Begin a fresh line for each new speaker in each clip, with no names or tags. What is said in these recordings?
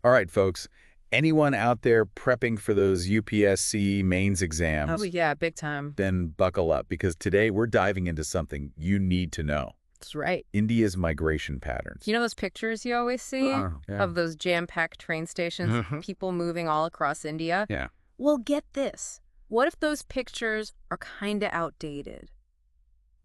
All right, folks. Anyone out there prepping for those UPSC mains
Oh,
exams,
yeah, big time.
then buckle up because today we're diving into something you need to know.
That's right.
India's migration patterns.
You know those pictures you always see
Yeah.
of those jam-packed train stations, people moving all across India?
Yeah.
Well, get this. What if those pictures are kind of outdated?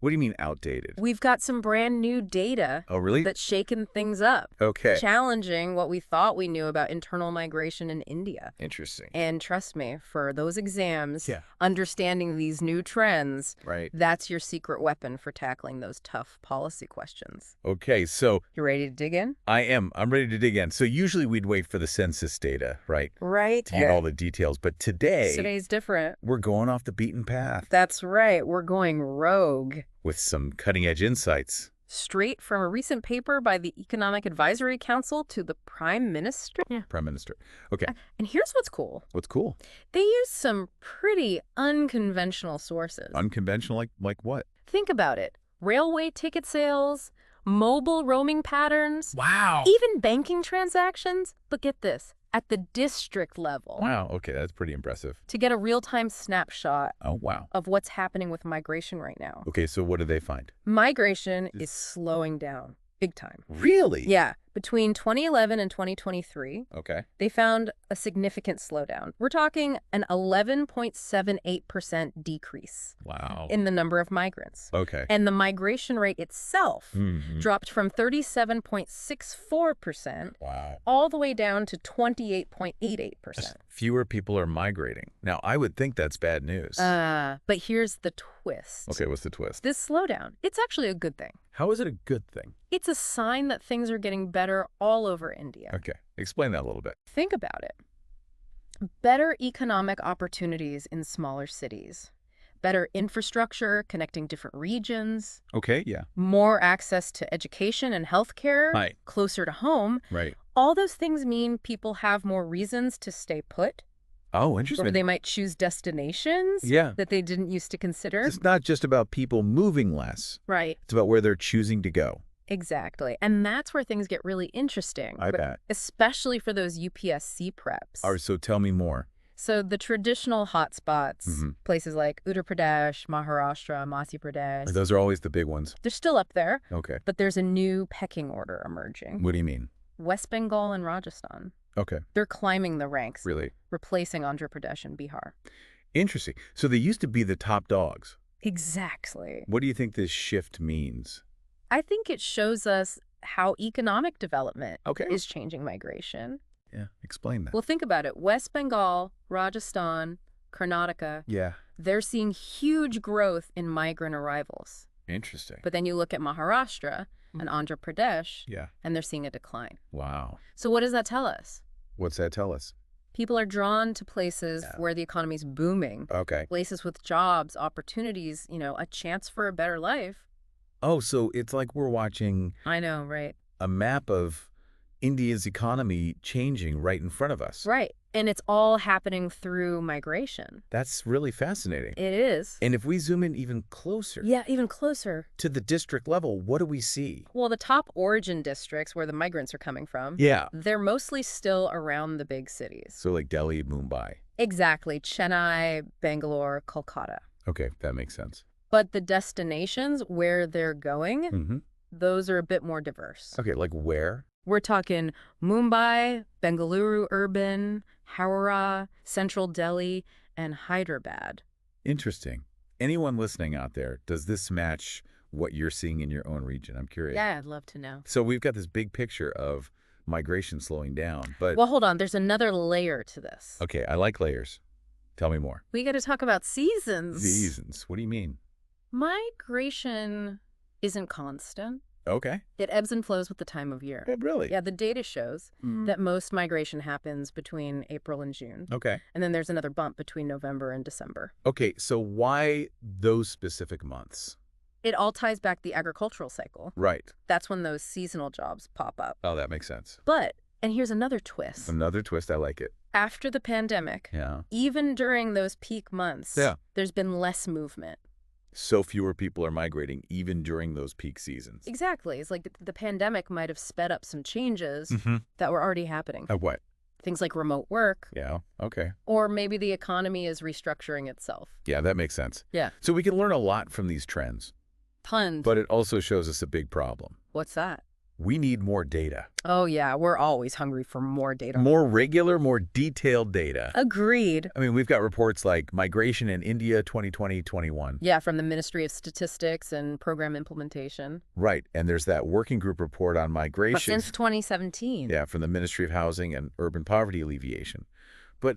What do you mean outdated?
We've got some brand new data
Oh, really?
that's shaken things up,
Okay.
challenging what we thought we knew about internal migration in India.
Interesting.
And trust me, for those exams,
Yeah.
understanding these new trends,
Right.
that's your secret weapon for tackling those tough policy questions.
Okay, so
You ready to dig in?
I'm ready to dig in. So usually we'd wait for the census data, right?
Right.
To get all the details. But
Today's different.
we're going off the beaten path
That's right. We're going rogue.
with some cutting-edge insights.
Straight from a recent paper by the Economic Advisory Council to the Prime Minister. Yeah.
Prime Minister. Okay,
And here's what's cool.
what's cool?
They use some pretty unconventional sources.
Unconventional, like what?
Think about it. Railway ticket sales, mobile roaming patterns,
Wow.
even banking transactions. But get this, at the district level,
Wow, okay, that's pretty impressive.
to get a real-time snapshot
Oh, wow.
of what's happening with migration right now.
Okay, so what did they find?
Migration is slowing down big time.
Really?
Yeah, between 2011 and 2023,
Okay.
they found a significant slowdown. We're talking an 11.78% decrease
Wow.
in the number of migrants.
Okay.
And the migration rate itself
Mhm.
dropped from 37.64%
Wow.
all the way down to 28.88%.
Fewer people are migrating. Now, I would think that's bad news.
But here's the twist.
Okay, what's the twist?
This slowdown, it's actually a good thing.
How is it a good thing?
It's a sign that things are getting better all over India.
Okay, explain that a little bit.
Think about it. Better economic opportunities in smaller cities, better infrastructure connecting different regions,
Okay, yeah.
more access to education and healthcare,
Right.
closer to home.
Right.
All those things mean people have more reasons to stay put,
Oh,
or
interesting.
they might choose destinations
Yeah.
that they didn't used to consider.
It's not just about people moving less.
Right,
It's about where they're choosing to go.
exactly. And that's where things get really interesting,
I bet.
especially for those UPSC preps.
All right, so tell me more.
So the traditional hotspots,
Mhm.
places like Uttar Pradesh, Maharashtra, Madhya Pradesh,
Those are always the big ones.
they're still up there,
Okay.
but there's a new pecking order emerging.
What do you mean?
West Bengal and Rajasthan.
Okay.
They're climbing the ranks,
Really?
replacing Andhra Pradesh and Bihar.
Interesting. So they used to be the top dogs.
Exactly.
What do you think this shift means?
I think it shows us how economic development
Okay.
is changing migration.
Yeah, explain that.
Well, think about it. West Bengal, Rajasthan, Karnataka,
Yeah.
they're seeing huge growth in migrant arrivals.
Interesting.
But then you look at Maharashtra and Andhra Pradesh,
Yeah.
and they're seeing a decline.
Wow.
So what does that tell us?
What's that tell us?
People are drawn to places
Yeah.
where the economy's booming,
Okay.
places with jobs, opportunities, a chance for a better life.
Oh, so it's like we're watching
I know, right?
a map of India's economy changing right in front of us.
Right. And it's all happening through migration.
That's really fascinating.
It is.
And if we zoom in even closer
Yeah, even closer.
to the district level, what do we see?
Well, the top origin districts where the migrants are coming from,
Yeah.
they're mostly still around the big cities.
So like Delhi, Mumbai.
Exactly. Chennai, Bangalore, Kolkata.
Okay, that makes sense.
But the destinations where they're going,
Mm-hmm.
those are a bit more diverse.
Okay, like where?
We're talking Mumbai, Bengaluru urban, Howrah, Central Delhi, and Hyderabad.
Interesting. Anyone listening out there, does this match what you're seeing in your own region? I'm curious.
Yeah, I'd love to know.
So we've got this big picture of migration slowing down, but
Well, hold on. There's another layer to this.
okay, I like layers. Tell me more.
We got to talk about seasons.
Seasons. What do you mean?
Migration isn't constant.
Okay.
It ebbs and flows with the time of year.
Really?
Yeah, the data shows that most migration happens between April and June.
Okay.
And then there's another bump between November and December.
Okay, so why those specific months?
It all ties back the agricultural cycle.
Right.
That's when those seasonal jobs pop up.
Oh, that makes sense.
But, and here's another twist.
Another twist, I like it.
After the pandemic,
Yeah.
even during those peak months,
Yeah.
there's been less movement.
So fewer people are migrating even during those peak seasons.
Exactly. It's like the pandemic might have sped up some changes
Mm-hmm.
that were already happening.
What?
Things like remote work,
Yeah, okay.
or maybe the economy is restructuring itself.
Yeah, that makes sense.
Yeah.
So we can learn a lot from these trends,
Tons.
but it also shows us a big problem.
What's that?
We need more data.
Oh, yeah. We're always hungry for more data.
More regular, more detailed data.
Agreed.
I mean, we've got reports like Migration in India 2020-21.
Yeah, from the Ministry of Statistics and Program Implementation.
Right, and there's that working group report on
But
migration.
since 2017.
Yeah, from the Ministry of Housing and Urban Poverty Alleviation. But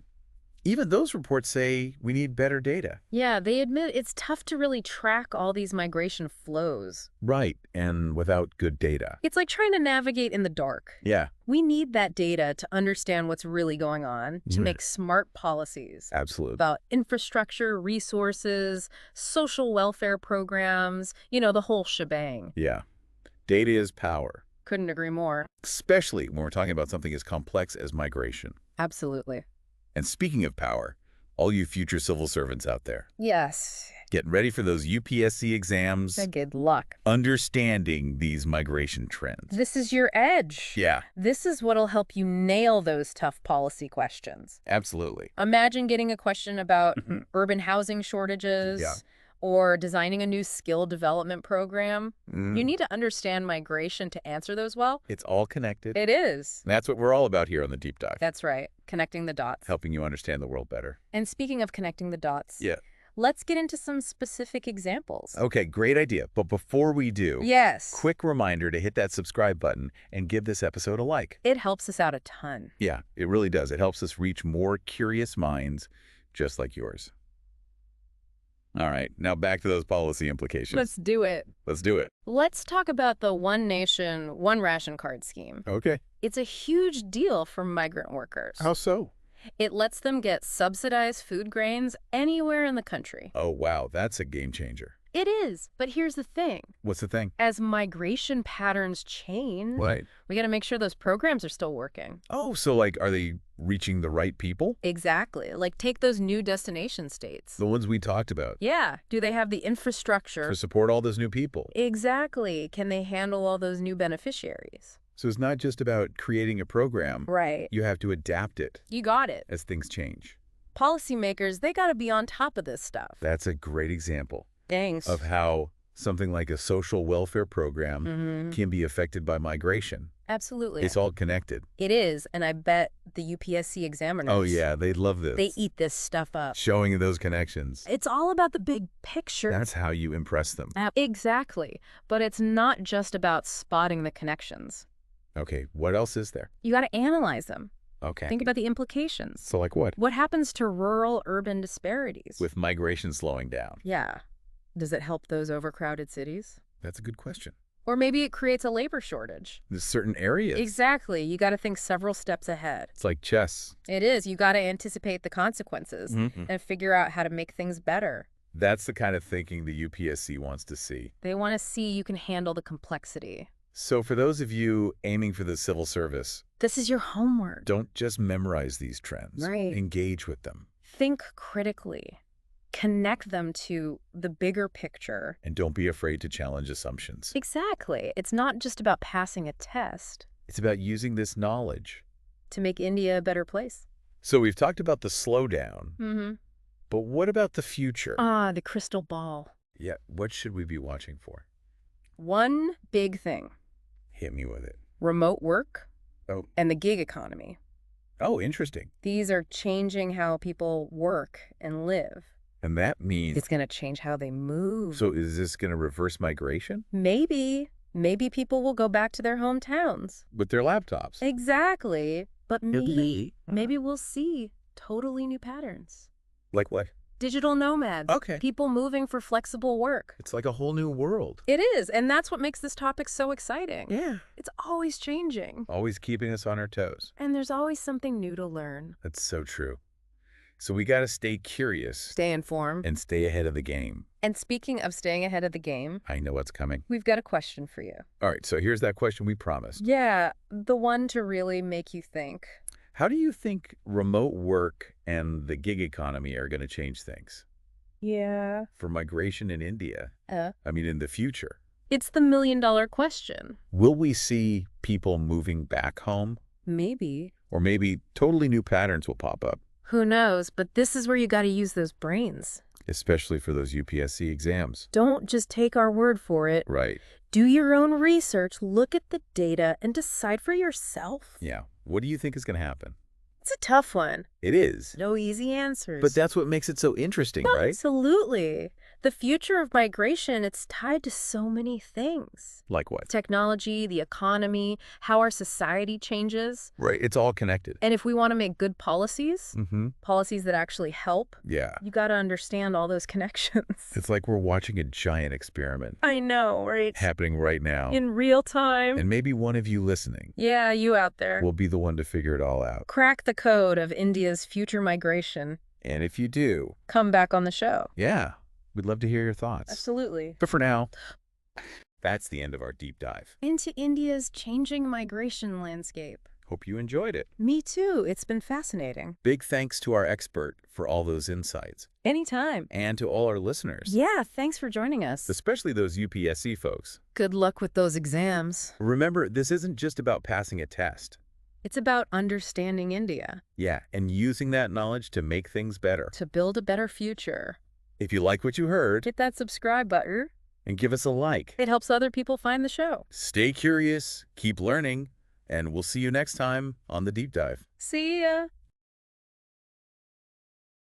even those reports say we need better data.
Yeah, they admit it's tough to really track all these migration flows.
Right, and without good data.
It's like trying to navigate in the dark.
Yeah,
We need that data to understand what's really going on, to
Mhm.
make smart policies
absolutely.
about infrastructure, resources, social welfare programs, the whole shebang.
Yeah, data is power,
Couldn't agree more.
especially when we're talking about something as complex as migration.
Absolutely.
And speaking of power, all you future civil servants out there,
Yes.
getting ready for those UPSC exams,
Good luck.
understanding these migration trends.
This is your edge.
Yeah,
This is what'll help you nail those tough policy questions.
absolutely.
Imagine getting a question about urban housing shortages
Yeah.
or designing a new skill development program.
Mm.
You need to understand migration to answer those well.
It's all connected.
It is.
That's what we're all about here on the Deep Dive,
That's right. Connecting the dots.
helping you understand the world better.
And speaking of connecting the dots,
Yeah.
let's get into some specific examples.
Okay, great idea. But before we do,
Yes.
quick reminder to hit that subscribe button and give this episode a like.
It helps us out a ton.
Yeah, it really does. It helps us reach more curious minds just like yours. All right, now back to those policy implications.
Let's do it.
Let's do it.
Let's talk about the One Nation, One Ration Card scheme.
Okay.
It's a huge deal for migrant workers.
How so?
It lets them get subsidized food grains anywhere in the country.
Oh, wow, that's a game changer.
It is, but here's the thing.
What's the thing?
As migration patterns change,
Right.
we got to make sure those programs are still working.
Oh, so like, are they reaching the right people?
Exactly. Like take those new destination states.
The ones we talked about.
Yeah. Do they have the infrastructure?
To support all those new people.
Exactly. Can they handle all those new beneficiaries?
So it's not just about creating a program.
Right.
You have to adapt it
You got it.
as things change.
Policymakers, they got to be on top of this stuff.
That's a great example
Thanks.
of how something like a social welfare program can be affected by migration.
Absolutely.
It's all connected.
It is, and I bet the UPSC examiners,
Oh, yeah, they'd love this.
they eat this stuff up.
Showing those connections.
It's all about the big picture.
That's how you impress them.
Exactly. But it's not just about spotting the connections.
Okay, what else is there?
You got to analyze them.
Okay.
Think about the implications.
So like what?
What happens to rural-urban disparities?
With migration slowing down.
Yeah. Does it help those overcrowded cities?
That's a good question.
Or maybe it creates a labor shortage.
There's certain areas.
Exactly. You got to think several steps ahead.
It's like chess.
It is. You got to anticipate the consequences and figure out how to make things better.
That's the kind of thinking the UPSC wants to see.
They want to see you can handle the complexity.
So for those of you aiming for the civil service,
This is your homework.
don't just memorize these trends.
Right.
Engage with them.
Think critically. Connect them to the bigger picture.
And don't be afraid to challenge assumptions.
Exactly. It's not just about passing a test
It's about using this knowledge.
to make India a better place.
So we've talked about the slowdown,
Mm-hmm.
but what about the future?
Ah, the crystal ball.
Yeah, what should we be watching for?
One big thing.
Hit me with it.
Remote work
Oh.
and the gig economy.
Oh, interesting.
These are changing how people work and live.
And that means...
It's going to change how they move.
So is this going to reverse migration?
Maybe people will go back to their hometowns.
With their laptops?
Exactly. But maybe we'll see totally new patterns.
Like what?
Digital nomads.
Okay.
People moving for flexible work.
It's like a whole new world.
It is. And that's what makes this topic so exciting.
Yeah.
It's always changing.
Always keeping us on our toes.
And there's always something new to learn.
That's so true. So we got to stay curious
Stay informed.
and stay ahead of the game.
And speaking of staying ahead of the game,
I know what's coming.
we've got a question for you.
All right, so here's that question we promised.
Yeah, the one to really make you think.
How do you think remote work and the gig economy are going to change things?
Yeah.
for migration in India? In the future.
It's the million-dollar question.
Will we see people moving back home?
Maybe.
Or maybe totally new patterns will pop up,
Who knows, but this is where you got to use those brains.
especially for those UPSC exams.
Don't just take our word for it.
Right.
Do your own research, look at the data, and decide for yourself.
Yeah. What do you think is going to happen?
It's a tough one.
It is.
No easy answers.
But that's what makes it so interesting, right?
Absolutely. The future of migration, it's tied to so many things.
Like what?
Technology, the economy, how our society changes.
Right. It's all connected.
And if we want to make good policies,
Mm-hmm.
policies that actually help,
Yeah.
you got to understand all those connections.
It's like we're watching a giant experiment
I know, right?
happening right now.
In real time.
And maybe one of you listening
Yeah, you out there.
will be the one to figure it all out.
Crack the code of India's future migration.
And if you do,
Come back on the show.
yeah, we'd love to hear your thoughts.
Absolutely.
But for now, that's the end of our deep dive.
Into India's changing migration landscape.
Hope you enjoyed it.
Me too. It's been fascinating.
Big thanks to our expert for all those insights,
Anytime.
and to all our listeners,
Yeah, thanks for joining us.
especially those UPSC folks.
Good luck with those exams.
Remember, this isn't just about passing a test.
It's about understanding India
Yeah, and using that knowledge to make things better.
to build a better future.
If you like what you heard,
Hit that subscribe button.
and give us a like.
It helps other people find the show.
Stay curious, keep learning, and we'll see you next time on The Deep Dive.
See ya.